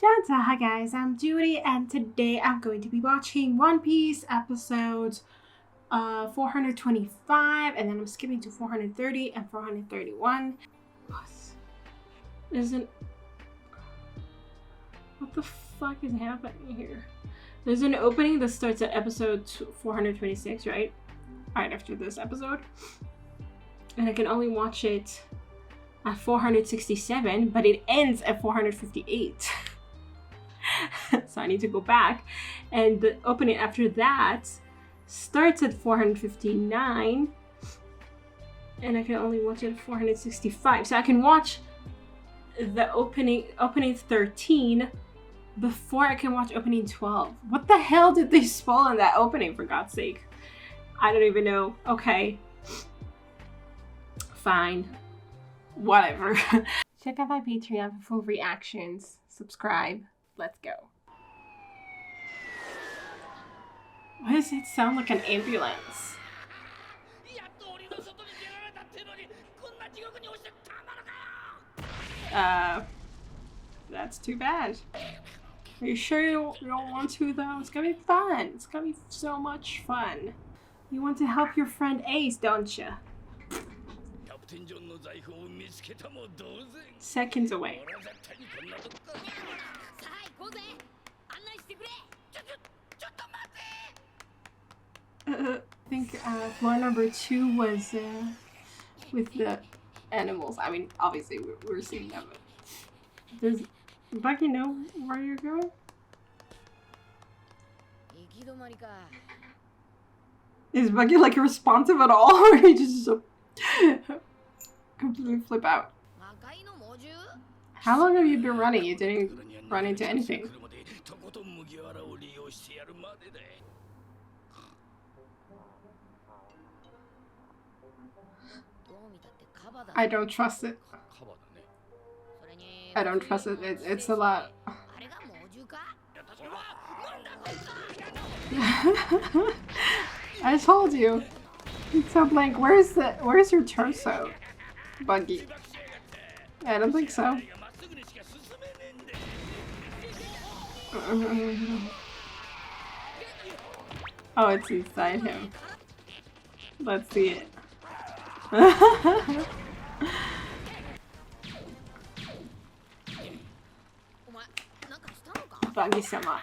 Shanta, hi guys, I'm Judy, and today I'm going to be watching One Piece episodes 425, and then I'm skipping to 430 and 431. What the fuck is happening here? There's an opening that starts at episode 426, right? Right after this episode. And I can only watch it at 467, but it ends at 458. So I need to go back. And the opening after that starts at 459. And I can only watch it at 465. So I can watch the opening 13 before I can watch opening 12. What the hell did they spoil in that opening, for God's sake? I don't even know. Okay. Fine. Whatever. Check out my Patreon for full reactions. Subscribe. Let's go. Why does it sound like an ambulance? That's too bad. Are you sure you don't want to though? It's gonna be fun. It's gonna be so much fun. You want to help your friend Ace, don't you? Seconds away. I think floor number 2 was with the animals. I mean, obviously we're seeing them. Does Buggy know where you're going? Is Buggy like responsive at all, or he just completely flip out? How long have you been running? You didn't run into anything. I don't trust it. I don't trust it. It's a lot. I told you. It's so blank. Where's your torso, Buggy? I don't think so. Oh, it's inside him. Let's see it. Buggy-sama.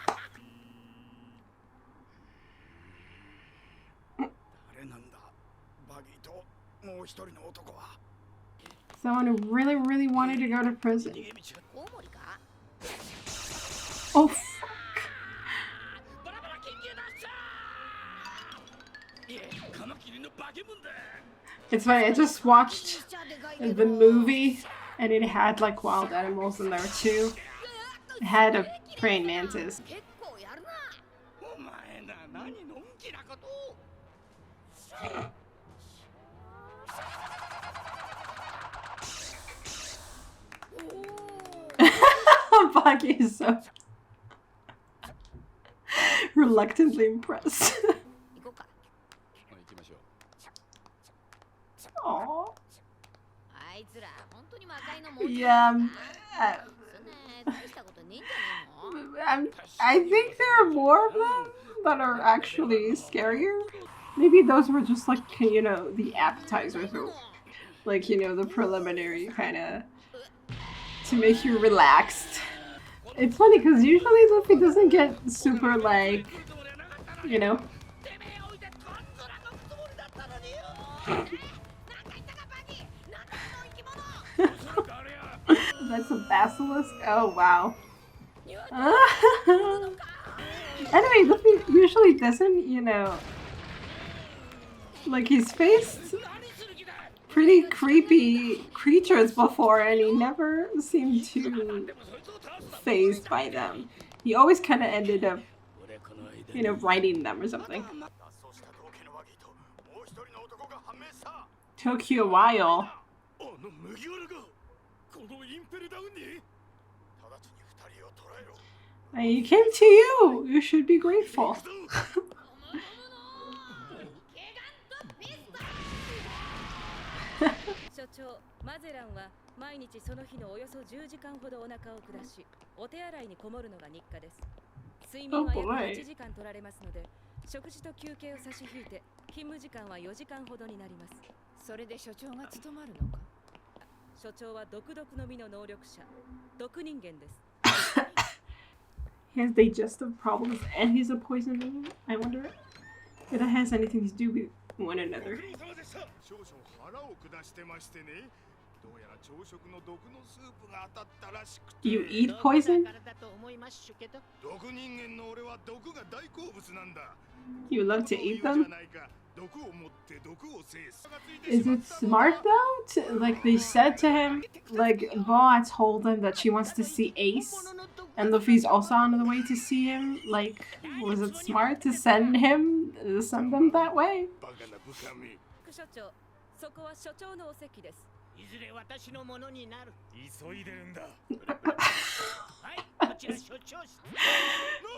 Someone who really wanted to go to prison. Oh, fuck. It's funny, I just watched the movie and it had like wild animals in there too. It had a praying mantis. Buggy is so reluctantly impressed. Aww. Yeah, I think there are more of them that are actually scarier. Maybe those were just like, you know, the appetizers, or like, you know, the preliminary kind of to make you relaxed. It's funny because usually Luffy doesn't get super like, you know. That's a basilisk? Oh wow. Anyway, Luffy usually doesn't, you know, like he's faced pretty creepy creatures before and he never seemed too fazed by them. He always kind of ended up, you know, riding them or something. Took you a while. He came to you! You should be grateful. 毎日その日のおよそ10時間ほどお腹を下し、お手洗いにこもるのが日課です。睡眠は約8時間取られますので、食事と休憩を差し引いて勤務時間は4時間ほどになります。それで所長が務まるのか？所長は独特の身の能力者、毒人間です。He has digestive problems and he's a poison animal? I wonder if that has anything to do with one another. You eat poison? You love to eat them? Is it smart though? Like they said to him, like Boa told him that she wants to see Ace, and Luffy's also on the way to see him. Like, was it smart to send them that way?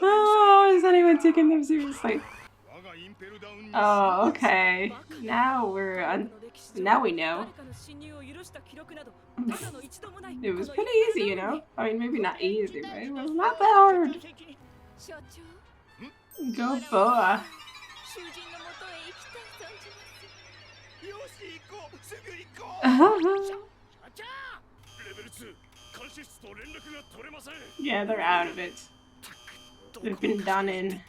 Oh, is anyone taking them seriously? Oh, okay. Now we know. It was pretty easy, you know? I mean, maybe not easy, but it was not that hard. Go Boa. Yeah, they're out of it. They've been done in.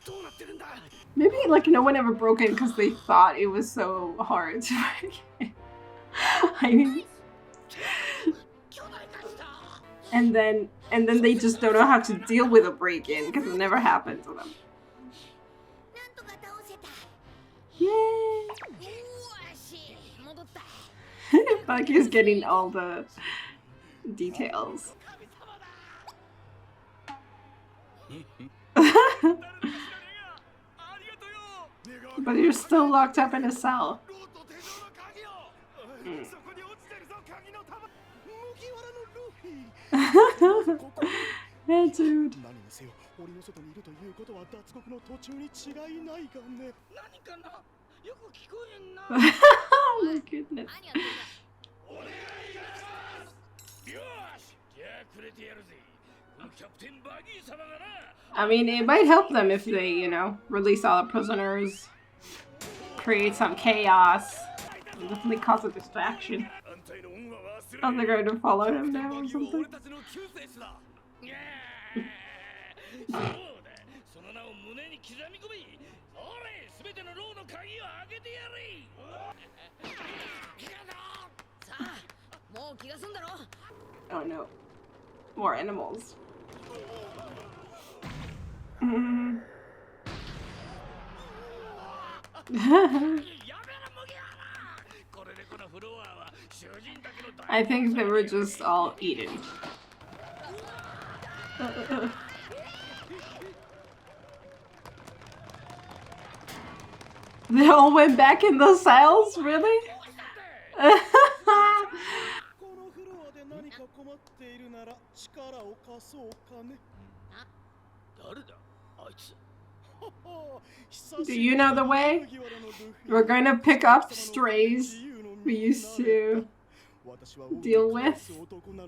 Maybe like no one ever broke in because they thought it was so hard to break in. I mean, and then they just don't know how to deal with a break-in because it never happened to them. Yay! Buggy's getting all the details. But you're still locked up in a cell. Hey, dude. Oh my goodness. I mean, it might help them if they, you know, release all the prisoners, create some chaos, and definitely cause a distraction. Are they going to follow him now or something? Oh no. More animals. I think they were just all eaten. They all went back in the cells? Really? Do you know the way? We're going to pick up strays we used to deal with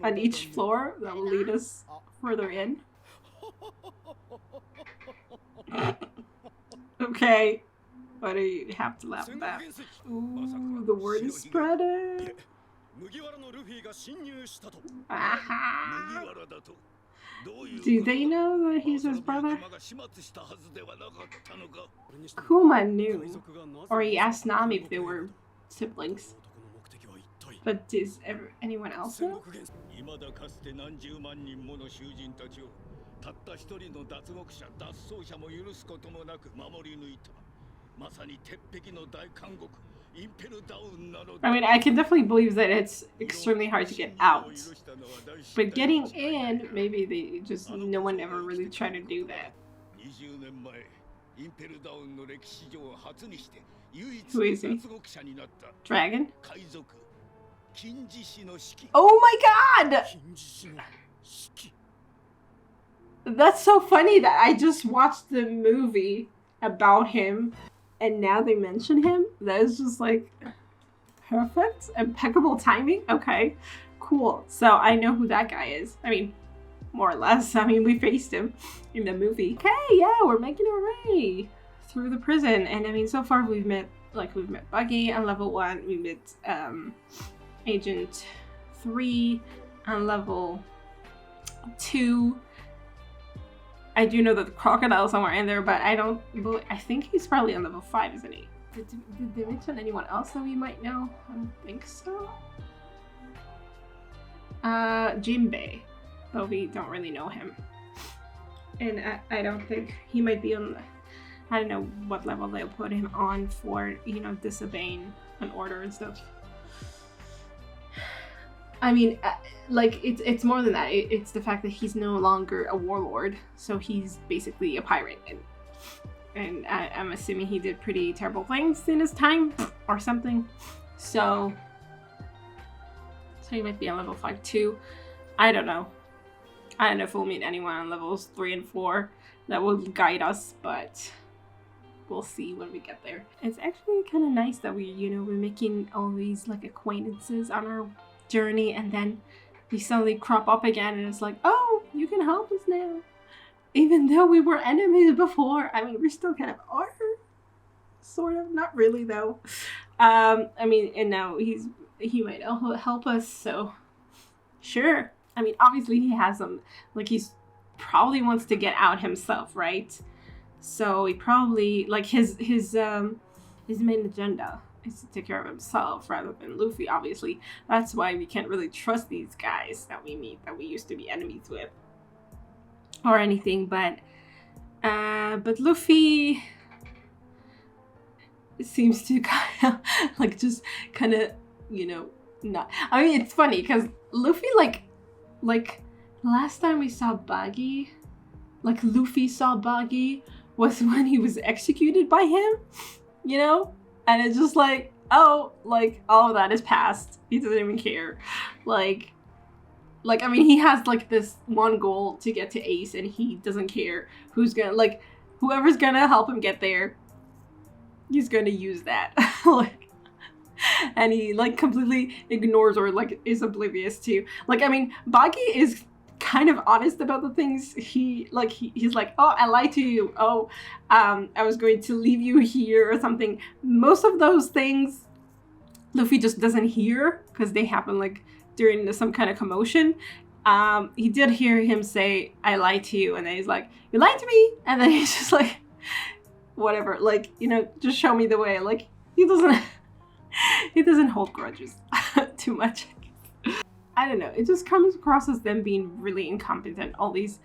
on each floor that will lead us further in. Okay. Why do you have to laugh at that? Ooh, the word is spreading. Aha. Do they know that he's his brother? Kuma knew. Or he asked Nami if they were siblings. But does anyone else know? I mean, I can definitely believe that it's extremely hard to get out. But getting in, maybe they just, no one ever really tried to do that. Who is he? Dragon? Oh my god! That's so funny that I just watched the movie about him and now they mention him. That is just like perfect, impeccable timing. Okay, Cool. So I know who that guy is. I mean, more or less. I mean, we faced him in the movie. Okay, yeah, we're making our way through the prison. And I mean, so far we've met Buggy on level 1. We met Agent 3 on level 2. I do know that the crocodile is somewhere in there, but I think he's probably on level 5, isn't he? Did they mention anyone else that we might know? I don't think so. Jimbei, but we don't really know him. And I don't think he might be on, I don't know what level they'll put him on for, you know, disobeying an order and stuff. I mean, like, it's more than that. It's the fact that he's no longer a warlord, so he's basically a pirate. And I'm assuming he did pretty terrible things in his time, or something. So he might be on level 5 too. I don't know. I don't know if we'll meet anyone on levels 3 and 4 that will guide us, but we'll see when we get there. It's actually kind of nice that we're making all these like acquaintances on our journey, and then they suddenly crop up again, and it's like, oh, you can help us now. Even though we were enemies before, I mean, we still kind of are. Sort of, not really though. I mean, and now he might help us, so sure. I mean, obviously he has some, like, he's probably wants to get out himself, right? So he probably, like, his main agenda is to take care of himself rather than Luffy, obviously. That's why we can't really trust these guys that we meet, that we used to be enemies with or anything. But Luffy seems to kind of like just kind of, you know, not. I mean, it's funny because Luffy like last time we saw Buggy, like Luffy saw Buggy was when he was executed by him, you know. And it's just like, oh, like, all of that is past. He doesn't even care. Like, I mean, he has, like, this one goal to get to Ace, and he doesn't care who's gonna, like, whoever's gonna help him get there, he's gonna use that. Like, and he, like, completely ignores or, like, is oblivious to. Like, I mean, Buggy is kind of honest about the things he's like, oh, I lied to you, oh, I was going to leave you here or something. Most of those things Luffy just doesn't hear because they happen like during some kind of commotion. He did hear him say, I lied to you, and then he's like, you lied to me, and then he's just like, whatever, like, you know, just show me the way. Like, he doesn't hold grudges too much. I don't know. It just comes across as them being really incompetent. All these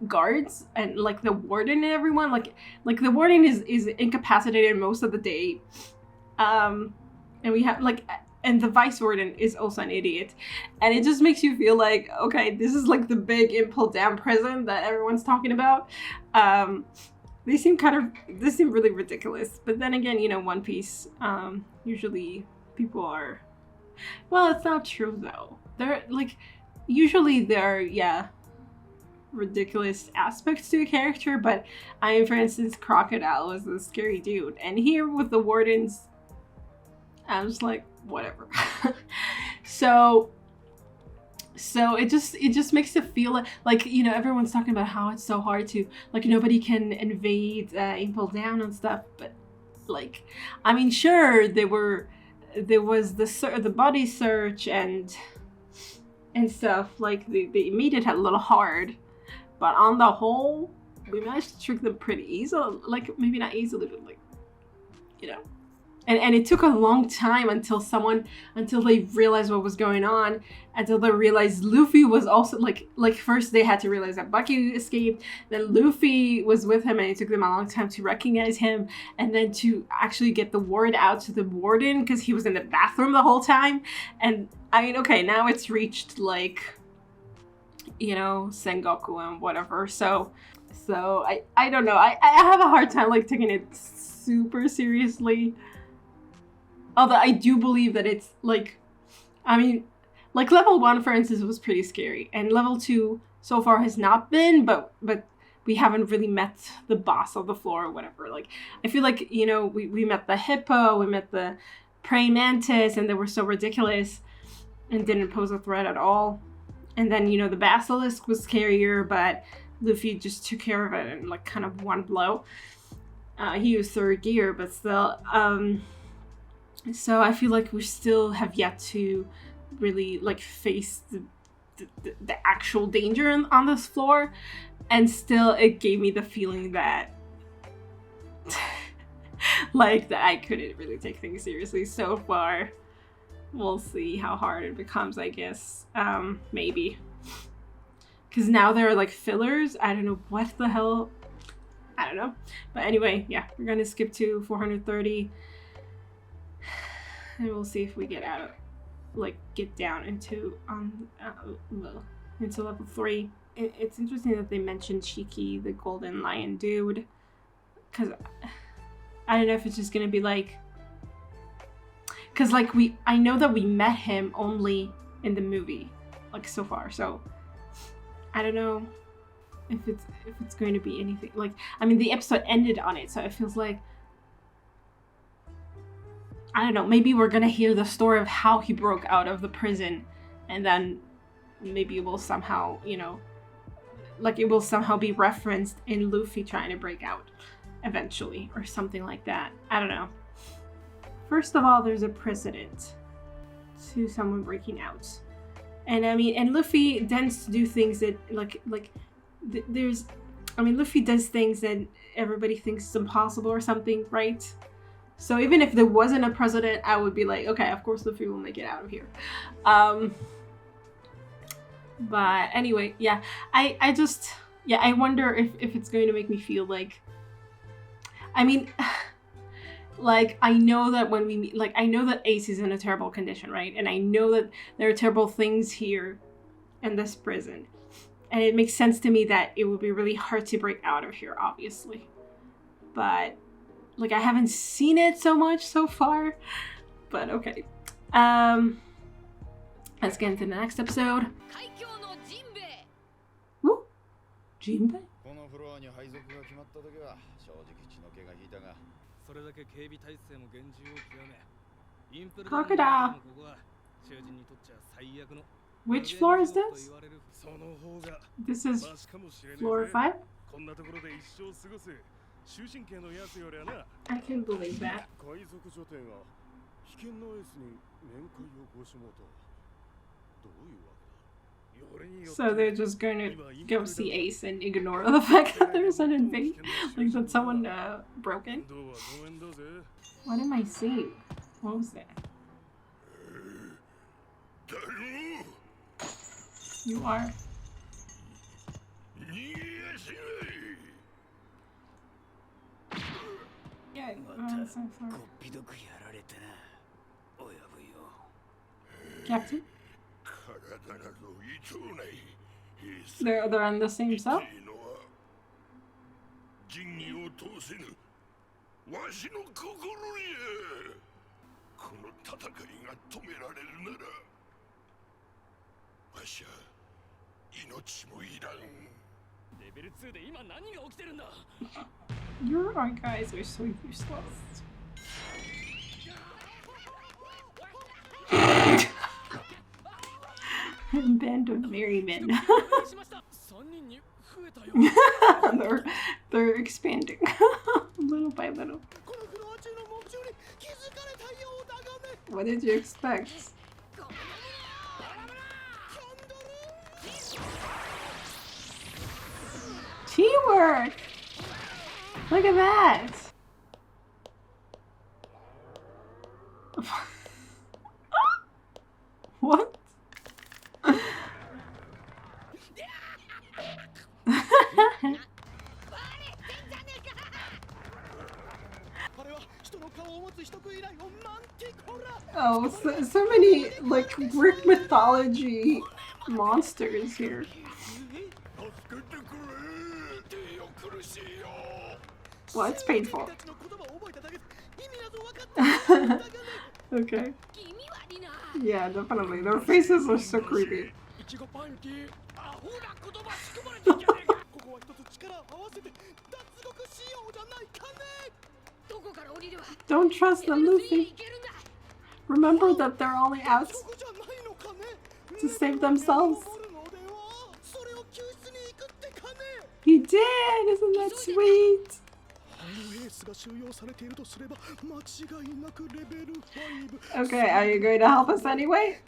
guards and like the warden and everyone. Like the warden is incapacitated most of the day. And we have and the vice warden is also an idiot. And it just makes you feel like, okay, this is like the big impel down prison that everyone's talking about. They seem really ridiculous. But then again, you know, One Piece, usually people are. Well, it's not true though. Usually there are ridiculous aspects to a character, but I mean, for instance, Crocodile was a scary dude, and here with the wardens, I was like, whatever. So it just makes it feel like, you know, everyone's talking about how it's so hard to, like, nobody can invade Impel Down and stuff, but like, I mean, sure, there was the body search and stuff, like they made it a little hard, but on the whole, we managed to trick them pretty easily. Like, maybe not easily, but like, you know. And it took a long time until they realized what was going on, until they realized Luffy was also like first they had to realize that Buggy escaped, then Luffy was with him, and it took them a long time to recognize him, and then to actually get the word out to the warden because he was in the bathroom the whole time. And I mean, okay, now it's reached, like, you know, Sengoku and whatever. So I don't know. I have a hard time like taking it super seriously. Although I do believe that it's like, I mean, like level 1, for instance, was pretty scary. And level 2 so far has not been, but we haven't really met the boss of the floor or whatever. Like, I feel like, you know, we met the hippo, we met the praying mantis, and they were so ridiculous. and didn't pose a threat at all. And then, you know, the basilisk was scarier, but Luffy just took care of it in like kind of one blow. He used third gear, but still. So I feel like we still have yet to really like face the actual danger on this floor, and still it gave me the feeling that like that I couldn't really take things seriously so far. We'll see how hard it becomes, I guess. Maybe. Because now there are like fillers. I don't know what the hell. I don't know. But anyway, yeah, we're going to skip to 430. And we'll see if we get out of, like, get down into level 3. It's interesting that they mentioned Shiki, the golden lion dude. Because I don't know if it's just going to be like, because like I know that we met him only in the movie, like so far. So I don't know if it's going to be anything like, I mean, the episode ended on it, so it feels like, I don't know, maybe we're gonna hear the story of how he broke out of the prison, and then maybe it will somehow, you know, like it will somehow be referenced in Luffy trying to break out eventually or something like that. I don't know. First of all, there's a precedent to someone breaking out. And I mean, and Luffy tends to do things that Luffy does things that everybody thinks is impossible or something, right? So even if there wasn't a precedent, I would be like, okay, of course Luffy will make it out of here. But anyway, yeah, I wonder if it's going to make me feel like, I mean, like, I know that when we meet, like, I know that Ace is in a terrible condition, right? And I know that there are terrible things here in this prison. And it makes sense to me that it would be really hard to break out of here, obviously. But, like, I haven't seen it so much so far. But, okay. Let's get into the next episode. Woo! Jimbei? Crocodile. Which floor is this? This is floor 5? I can't believe that. So they're just going to go see Ace and ignore the fact that there's an invasion, like that someone broke in. What am I seeing? What was that? You are. Yeah, I'm so sorry. Captain? They're on the same cell? Your guys are so useless. Band of merry men. they're expanding little by little. What did you expect? Teamwork! Look at that! What? Oh, so many like Greek mythology monsters here. Well, it's painful. Okay. Yeah, definitely. Their faces are so creepy. Don't trust them, Luffy. Remember that they're only out. to save themselves. He did! Isn't that sweet? Okay, are you going to help us anyway?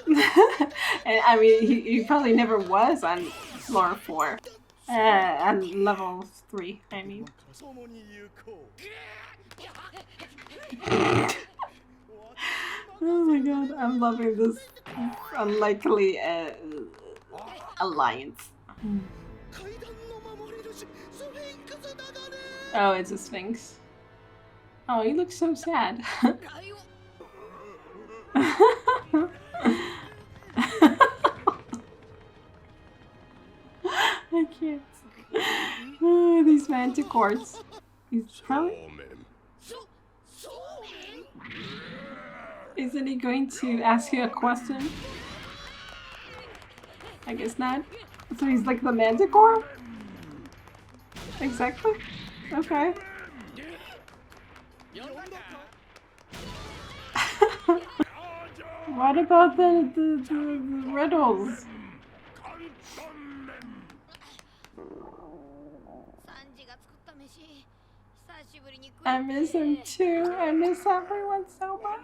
And I mean, he probably never was on floor 4. On level 3, I mean. Oh my god, I'm loving this unlikely alliance. Oh, it's a sphinx. Oh, he looks so sad. I can't. Oh, these manticores. He's probably... Isn't he going to ask you a question? I guess not. So he's like the manticore? Exactly. Okay. What about the riddles? I miss him too. I miss everyone so much.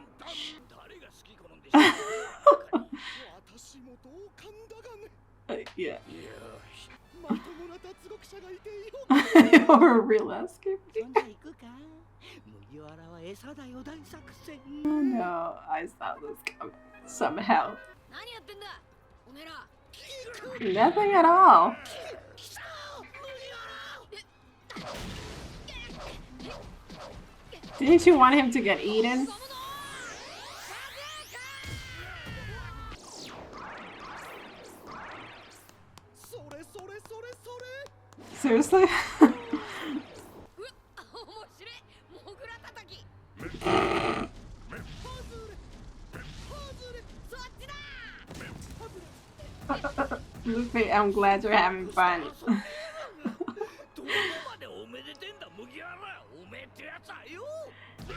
Yeah. Or a real escape. Oh no, I saw this coming somehow. Nothing at all. Didn't you want him to get eaten? Seriously? Luffy, I'm glad you're having fun.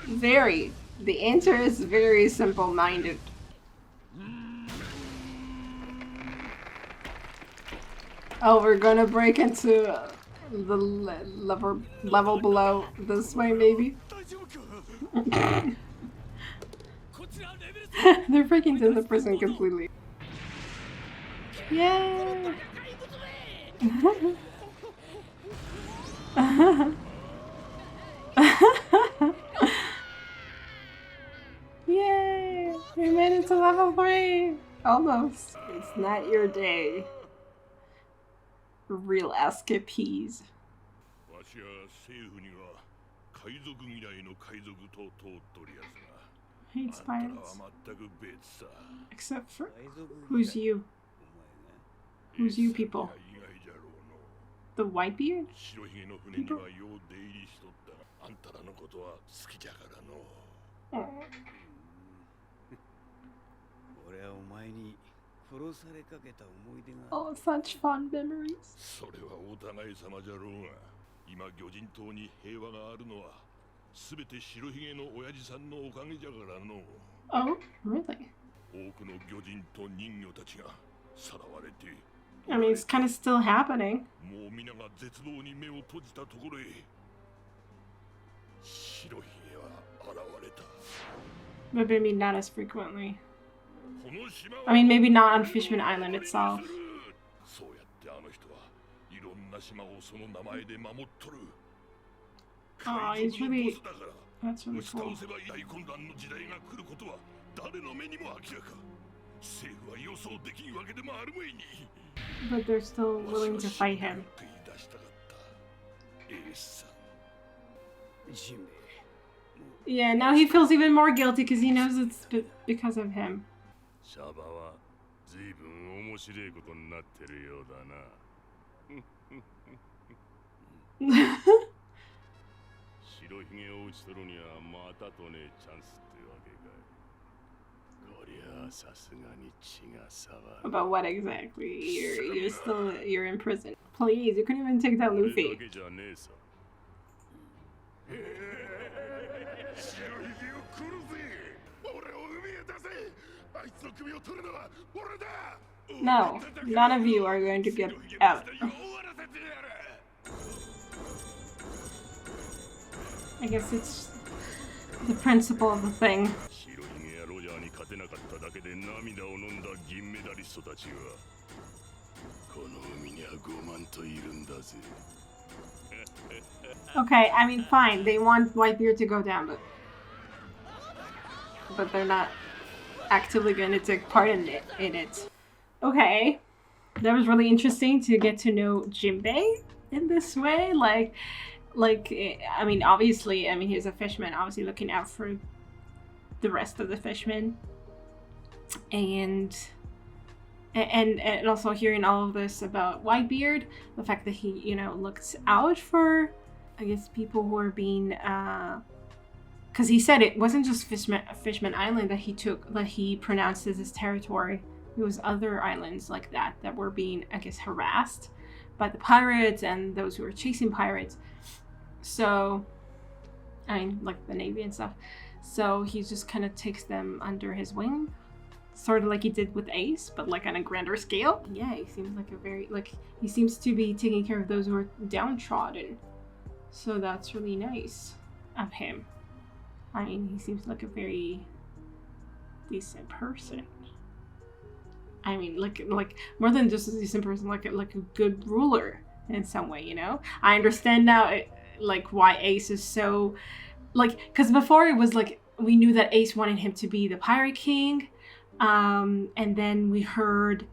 Very. The answer is very simple-minded. Oh, we're gonna break into the level below this way, maybe? They're breaking into the prison completely. Yay! Yay! We made it to level 3! Almost. It's not your day. Real escapees. Hates pirates. Except for... Who's you? Who's you people? The Whitebeard? People? Oh. Oh, such fond memories. Oh, really? I mean, it's kind of still happening. But maybe not as frequently. I mean, maybe not on Fishman Island itself. Oh, he's really... That's really cool. But they're still willing to fight him. Yeah, now he feels even more guilty because he knows it's because of him. About what exactly? You're in prison. Please, you couldn't even take that Luffy. No, none of you are going to get out. I guess it's the principle of the thing. Okay, I mean, fine. They want Whitebeard to go down, but they're not actively going to take part in it. Okay, that was really interesting to get to know Jimbei in this way. Like, I mean, obviously, I mean, he's a fisherman, obviously looking out for the rest of the fishermen, and also hearing all of this about Whitebeard, the fact that he, you know, looks out for, I guess, people who are being, because he said it wasn't just Fishman Island that he pronounced as his territory. It was other islands like that were being, I guess, harassed by the pirates and those who were chasing pirates. So, I mean, like the Navy and stuff. So he just kind of takes them under his wing, sort of like he did with Ace, but like on a grander scale. Yeah, he seems like he seems to be taking care of those who are downtrodden. So that's really nice of him. I mean, he seems like a very decent person. I mean, like more than just a decent person, like a good ruler in some way, you know? I understand now, like, why Ace is so, like, because before it was like, we knew that Ace wanted him to be the Pirate King, and then we heard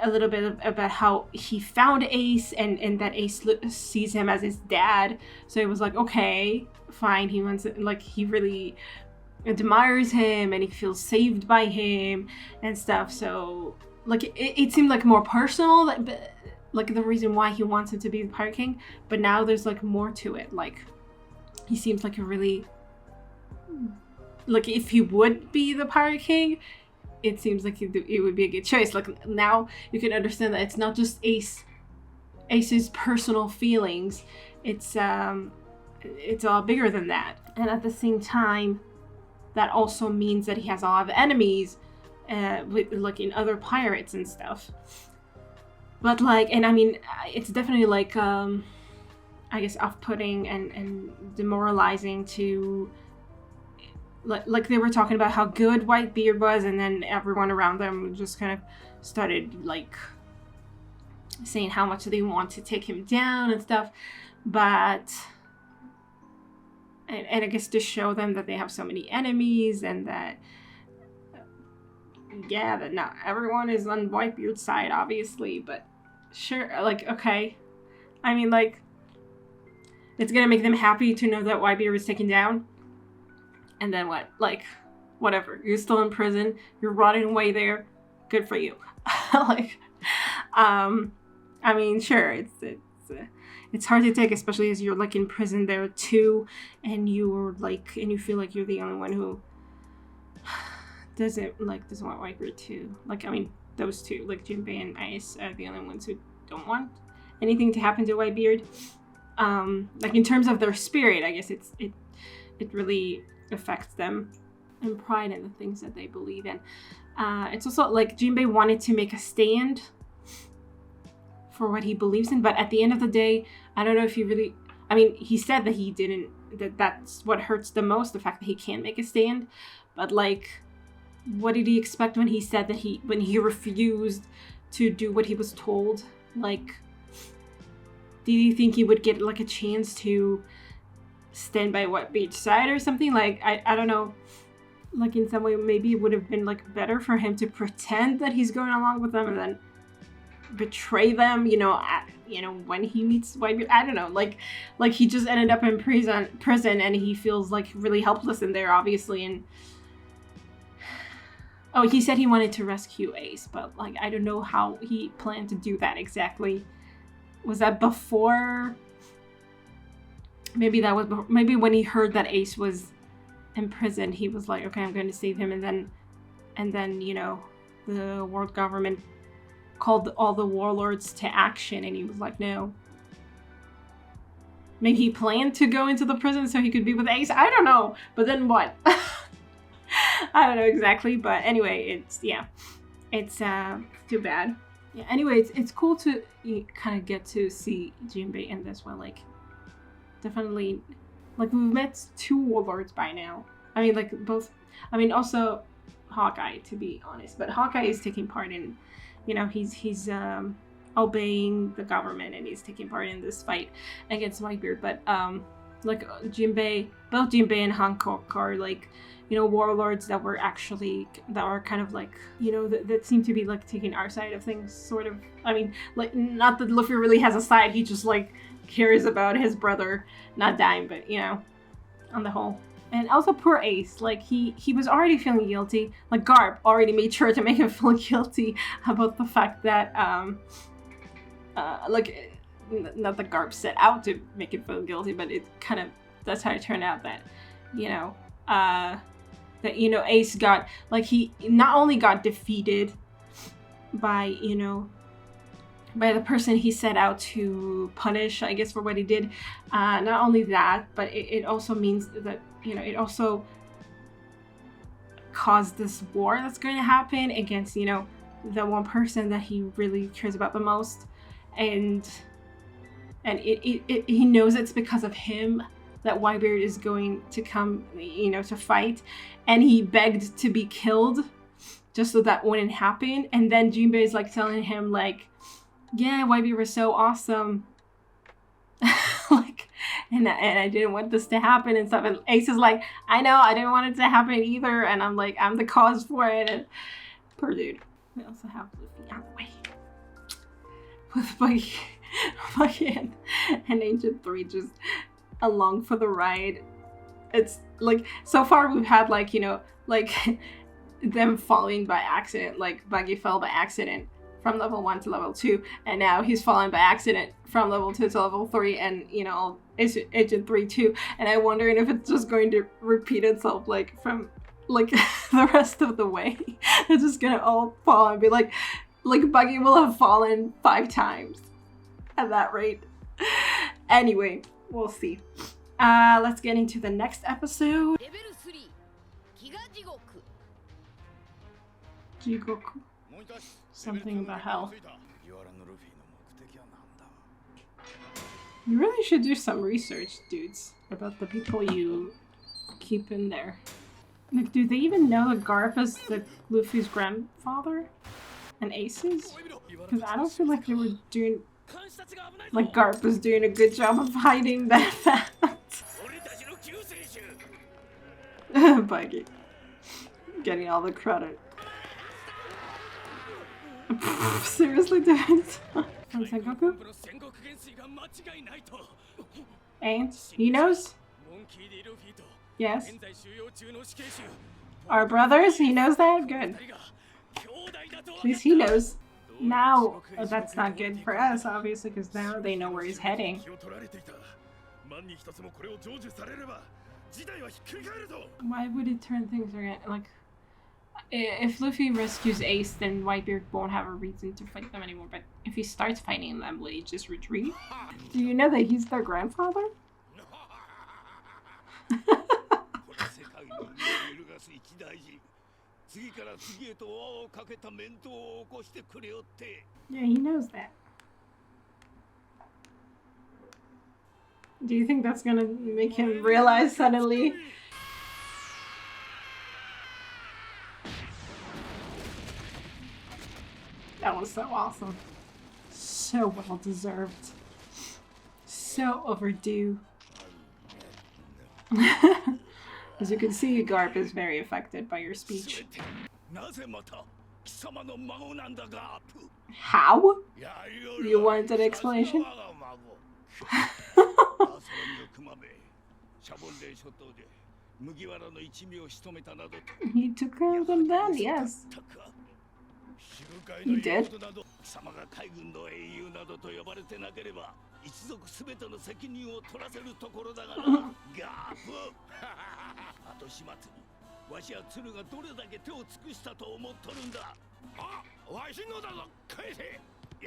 a little bit about how he found Ace, and that Ace sees him as his dad, so it was like, okay, fine, he wants it, like, he really admires him, and he feels saved by him, and stuff, so, like, it seemed like more personal, like the reason why he wants him to be the Pirate King, but now there's like more to it. Like, he seems like a really, like, if he would be the Pirate King, it seems like it would be a good choice. Like, now you can understand that it's not just Ace's personal feelings, it's all bigger than that, and at the same time that also means that he has a lot of enemies, with, like, in other pirates and stuff. But, like, and I mean, it's definitely, like, I guess, off-putting and demoralizing to, like, they were talking about how good Whitebeard was, and then everyone around them just kind of started, like, saying how much they want to take him down and stuff. But, and I guess to show them that they have so many enemies, and that, yeah, that not everyone is on Whitebeard's side, obviously, but sure, like, okay. I mean, like, it's gonna make them happy to know that Whitebeard was taken down. And then what? Like, whatever. You're still in prison. You're rotting away there. Good for you. Like, I mean, sure, it's hard to take, especially as you're, like, in prison there too, and you're, like, and you feel like you're the only one who doesn't want Whitebeard to, like, I mean, those two, like Jimbei and Ice, are the only ones who don't want anything to happen to Whitebeard. Like, in terms of their spirit, I guess it really affects them, and pride in the things that they believe in. It's also like Jimbei wanted to make a stand for what he believes in, but at the end of the day, I don't know if he really, I mean, he said that he didn't, that's what hurts the most, the fact that he can't make a stand. But, like, what did he expect when he said that when he refused to do what he was told? Like, did he think he would get, like, a chance to stand by Whitebeard's side or something? Like, I don't know. Like, in some way, maybe it would have been, like, better for him to pretend that he's going along with them and then betray them, when he meets Whitebeard. I don't know. Like he just ended up in prison, and he feels, like, really helpless in there, obviously, and oh, he said he wanted to rescue Ace, but, like, I don't know how he planned to do that exactly. Was that before? Maybe that was before. Maybe when he heard that Ace was in prison, he was like, okay, I'm going to save him, and then the world government called all the warlords to action, and he was like, no. Maybe he planned to go into the prison so he could be with Ace. I don't know. But then what? I don't know exactly, but anyway, it's too bad. Yeah. Anyway, it's cool to kind of get to see Jimbei in this one. Like, definitely, like we've met 2 warlords by now. I mean, like both. I mean, also Hawkeye, to be honest, but Hawkeye is taking part in, he's obeying the government and he's taking part in this fight against Whitebeard. But like Jimbei, both Jimbei and Hancock are like, warlords that were kind of like, that seem to be like taking our side of things, sort of. I mean, like, not that Luffy really has a side, he just like cares about his brother not dying, but on the whole. And also poor Ace, like he was already feeling guilty. Like Garp already made sure to make him feel guilty about the fact that like, not that Garp set out to make him feel guilty, but it kind of, that's how it turned out that Ace got, like, he not only got defeated by by the person he set out to punish, I guess, for what he did. Not only that, but it also means that, it also caused this war that's going to happen against, the one person that he really cares about the most. And he knows it's because of him that Whitebeard is going to come, to fight. And he begged to be killed just so that wouldn't happen. And then Jimbei is like telling him, like, yeah, Whitebeard was so awesome. Like, and I didn't want this to happen and stuff. And Ace is like, I know, I didn't want it to happen either. And I'm like, I'm the cause for it. And poor dude. We also have Luffy out of the way. With Buggy and Agent 3 just along for the ride. It's like, so far we've had like, like them falling by accident. Like Buggy fell by accident from level 1 to level 2, and now he's falling by accident from level 2 to level 3, and Agent 3 too. And I'm wondering if it's just going to repeat itself, like from like the rest of the way. It's just gonna all fall and be like Buggy will have fallen 5 times at that rate. Anyway, we'll see. Let's get into the next episode. Jigoku. Something about hell. You really should do some research, dudes, about the people you keep in there. Like, do they even know that Garp is the Luffy's grandfather? And Aces? Because I don't feel like they were doing... Like, Garp was doing a good job of hiding that fact. Buggy. Getting all the credit. Seriously, dude? From Sengoku? Ain't? He knows? Yes. Our brothers? He knows that? Good. At least he knows. Now, that's not good for us, obviously, because now they know where he's heading. Why would it turn things around? Like, if Luffy rescues Ace, then Whitebeard won't have a reason to fight them anymore. But if he starts fighting them, will he just retreat? Do you know that he's their grandfather? Yeah, he knows that. Do you think that's gonna make him realize suddenly? That was so awesome. So well deserved. So overdue. As you can see, Garp is very affected by your speech. How? You want an explanation? He took care of them then, yes. He did.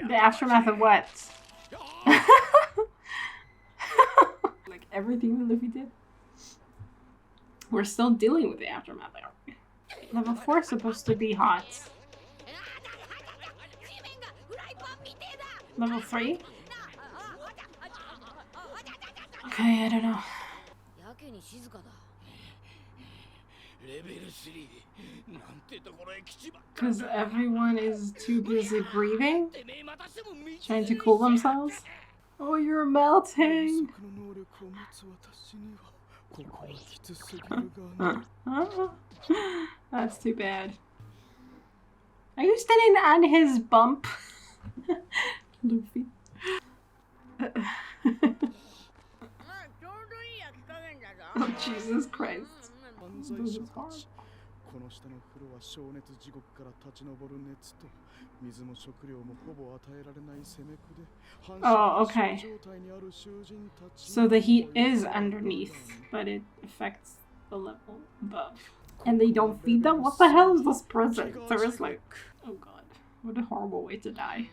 The aftermath of what? Like everything that Luffy did? We're still dealing with the aftermath, aren't we? Level 4 is supposed to be hot. Level 3? Okay, I don't know. Because everyone is too busy breathing? Trying to cool themselves? Oh, you're melting! That's too bad. Are you standing on his bump? Luffy. Oh, Jesus Christ. This is hard. Oh, okay. So the heat is underneath, but it affects the level above. And they don't feed them? What the hell is this prison? Seriously. Oh god. What a horrible way to die.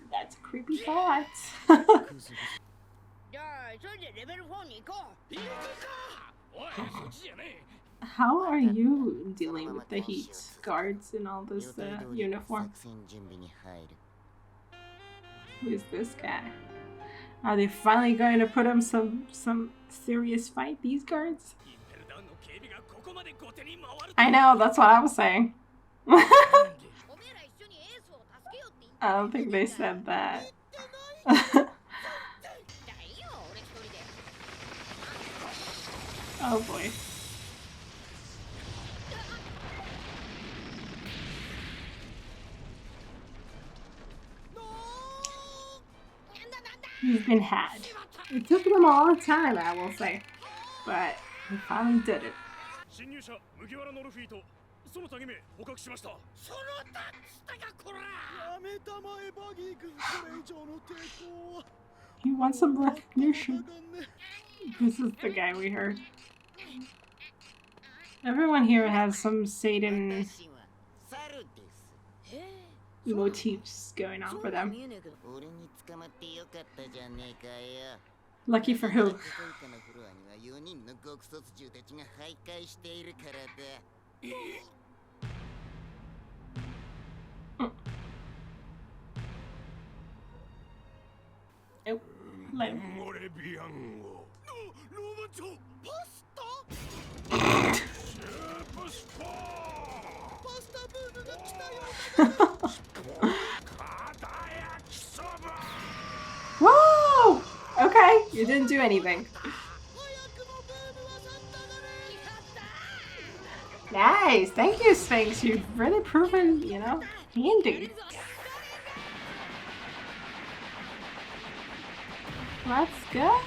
That's a creepy thought. How are you dealing with the heat, guards in all this uniform? Who is this guy? Are they finally going to put him some serious fight, these guards? I know, that's what I was saying. I don't think they said that. Oh boy. He's been had. It took them a long time, I will say. But he finally did it. He wants some recognition. This is the guy we heard. Everyone here has some Satan motifs going on for them. Lucky for who? Oh, let him. Whoa! Okay, you didn't do anything. Nice! Thank you, Sphinx. You've really proven, you know, handy. Let's go!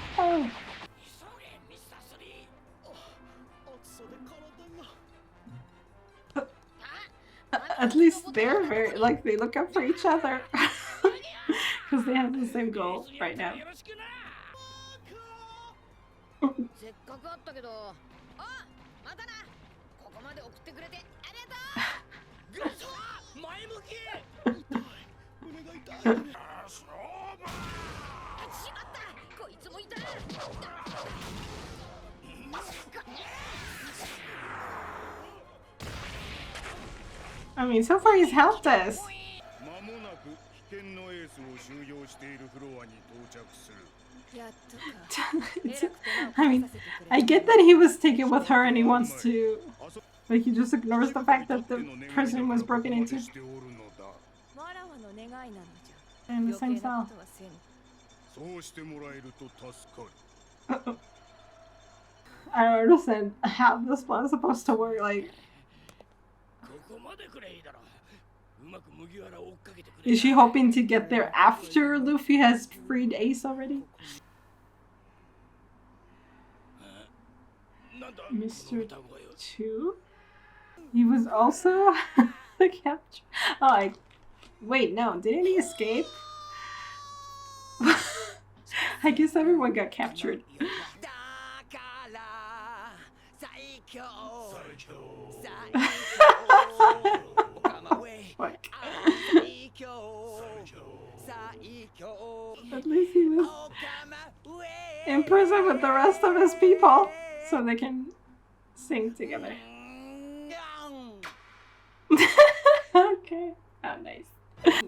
At least they're very, like, they look up for each other. Because they have the same goal right now. I mean, so far he's helped us. I mean, I get that he was taken with her and he wants to, but he just ignores the fact that the prison was broken into. And the same style. I don't understand how this plan is supposed to work. Like, is she hoping to get there after Luffy has freed Ace already? Mr. 2? He was also the capture. Oh, wait, no, didn't he escape? I guess everyone got captured. Fuck. At least he was in prison with the rest of his people so they can sing together. Okay. Oh, nice.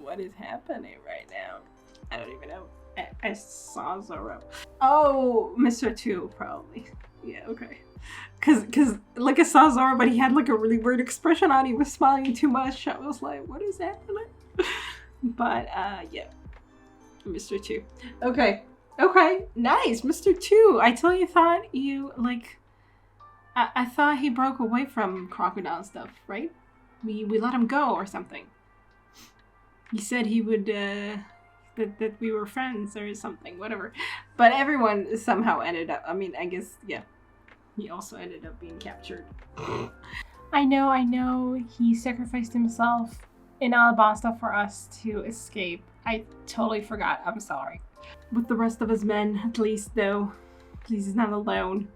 What is happening right now? I don't even know. I saw Zoro. Oh, Mr. 2, probably. Yeah, okay. Cause like I saw Zoro, but he had like a really weird expression on. He was smiling too much. I was like, what is happening? But yeah, Mr. 2. Okay, nice, Mr. 2. I totally thought you like. I thought he broke away from crocodile stuff, right? We let him go or something. He said he would that we were friends or something, whatever. But everyone somehow ended up. I mean, I guess yeah. He also ended up being captured. I know. He sacrificed himself in Alabasta for us to escape. I totally forgot. I'm sorry. With the rest of his men, at least, though. Please, he's not alone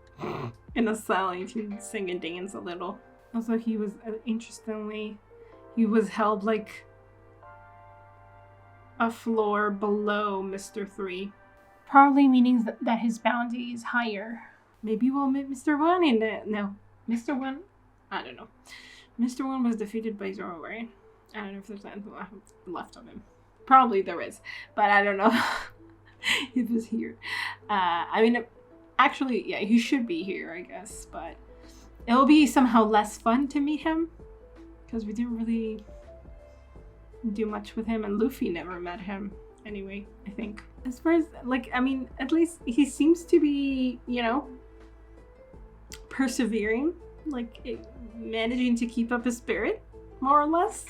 in a cell. He can sing and dance a little. Also, he was, interestingly, he was held like a floor below Mr. 3. Probably meaning that his bounty is higher. Maybe we'll meet Mr. 1 in the... No. Mr. 1? I don't know. Mr. 1 was defeated by Zoro, right? I don't know if there's anything left of him. Probably there is. But I don't know if he's here. I mean, actually, yeah, he should be here, I guess. But it'll be somehow less fun to meet him. Because we didn't really do much with him. And Luffy never met him anyway, I think. As far as, like, I mean, at least he seems to be, you know, persevering, like managing to keep up his spirit, more or less.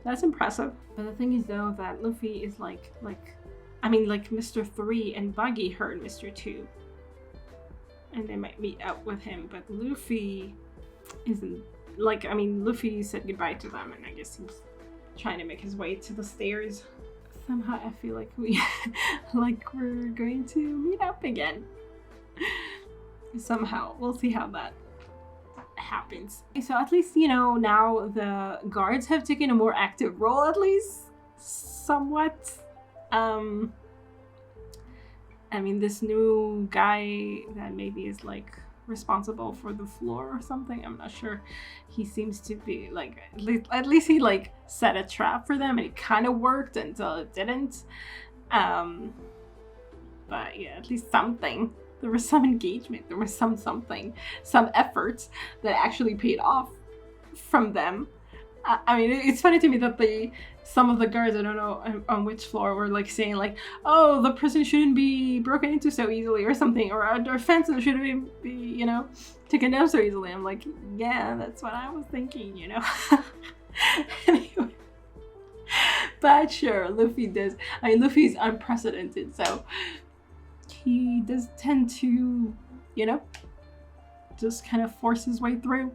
That's impressive. But the thing is, though, that Luffy is like Mr. 3 and Buggy heard Mr. 2. And they might meet up with him, but Luffy isn't, like, I mean, Luffy said goodbye to them, and I guess he's trying to make his way to the stairs. Somehow I feel like we're going to meet up again. Somehow. We'll see how that happens. So at least, you know, now the guards have taken a more active role, at least. Somewhat. I mean, this new guy that maybe is like responsible for the floor or something, I'm not sure. He seems to be like, at least he like set a trap for them, and it kind of worked until it didn't. But yeah, at least something. There was some engagement, there was some efforts that actually paid off from them. I mean, it's funny to me that some of the guards, I don't know on which floor, were like saying like, oh, the prison shouldn't be broken into so easily or something, or our fences shouldn't be, you know, taken down so easily. I'm like, yeah, that's what I was thinking, you know. Anyway. But sure, Luffy's unprecedented, so he does tend to, you know, just kind of force his way through.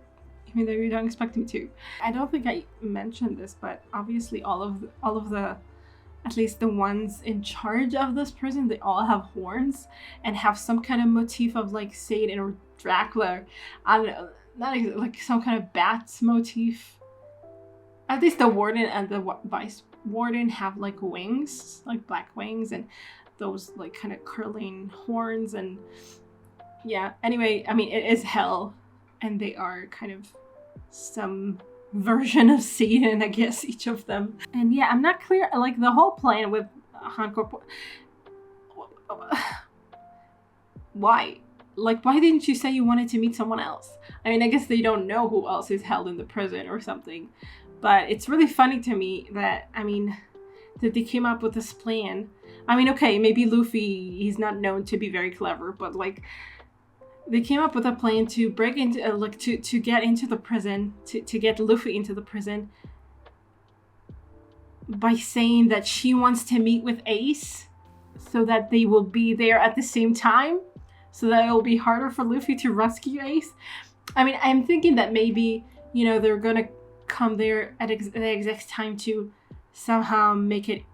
Even though you don't expect him to. I don't think I mentioned this, but obviously all of the, at least the ones in charge of this prison, they all have horns and have some kind of motif of like Satan or Dracula. I don't know, not like some kind of bat motif. At least the warden and the vice warden have like wings, like black wings, and those like kind of curling horns. And yeah, anyway, I mean, it is hell. And they are kind of some version of Satan, I guess, each of them. And yeah, I'm not clear, like the whole plan with Hanko. Why? Like, why didn't you say you wanted to meet someone else? I mean, I guess they don't know who else is held in the prison or something. But it's really funny to me that, I mean, that they came up with this plan. I mean, okay, maybe Luffy, he's not known to be very clever, but like, they came up with a plan to break into, to get into the prison, to get Luffy into the prison by saying that she wants to meet with Ace so that they will be there at the same time, so that it will be harder for Luffy to rescue Ace. I mean, I'm thinking that maybe, you know, they're gonna come there at the exact time to somehow make it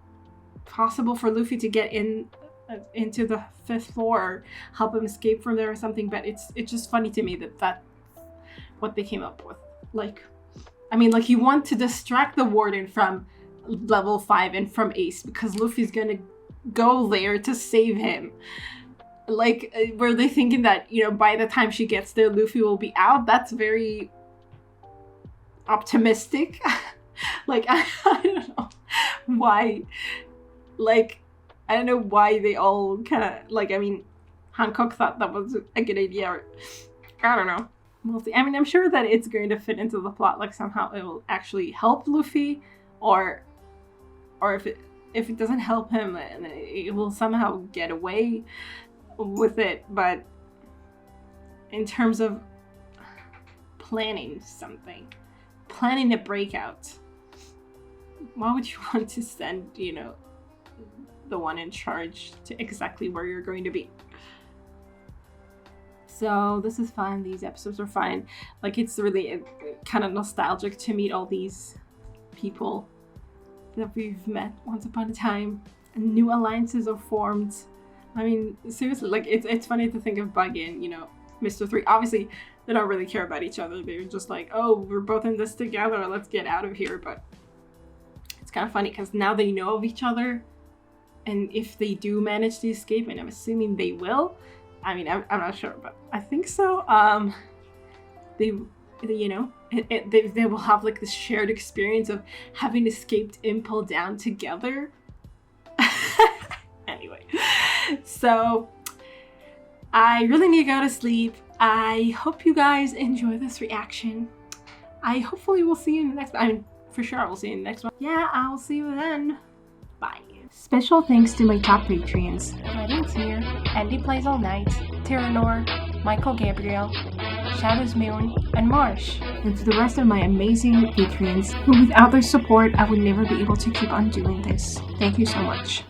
possible for Luffy to get into the 5th floor or help him escape from there or something. But it's just funny to me that that's what they came up with. Like, I mean, like, you want to distract the warden from level 5 and from Ace, because Luffy's gonna go there to save him. Like, were they thinking that, you know, by the time she gets there, Luffy will be out? That's very optimistic. Like, I don't know why. Like, I don't know why they all kind of, like, I mean, Hancock thought that was a good idea, or I don't know. We'll see. I mean, I'm sure that it's going to fit into the plot, like somehow it will actually help Luffy, or if it doesn't help him, then it will somehow get away with it. But in terms of planning something, planning a breakout, why would you want to send, you know, the one in charge to exactly where you're going to be? So this is fun. These episodes are fun. Like, it's really kind of nostalgic to meet all these people that we've met once upon a time, and new alliances are formed. I mean, seriously, like, it's funny to think of Buggy and, you know, Mr. 3. Obviously, they don't really care about each other. They're just like, oh, we're both in this together, let's get out of here. But it's kind of funny because now they know of each other, and if they do manage to escape, and I'm assuming they will, I mean, I'm not sure, but I think so. They you know, they will have like this shared experience of having escaped Impel Down together. Anyway, so I really need to go to sleep. I hope you guys enjoy this reaction. I hopefully will see you in the next. I mean, for sure I will see you in the next one. Yeah, I'll see you then. Bye. Special thanks to my top Patreons: Weddings Here, Andy Plays All Night, Terranor, Michael Gabriel, Shadows Moon, and Marsh. And to the rest of my amazing Patreons, who without their support I would never be able to keep on doing this. Thank you so much.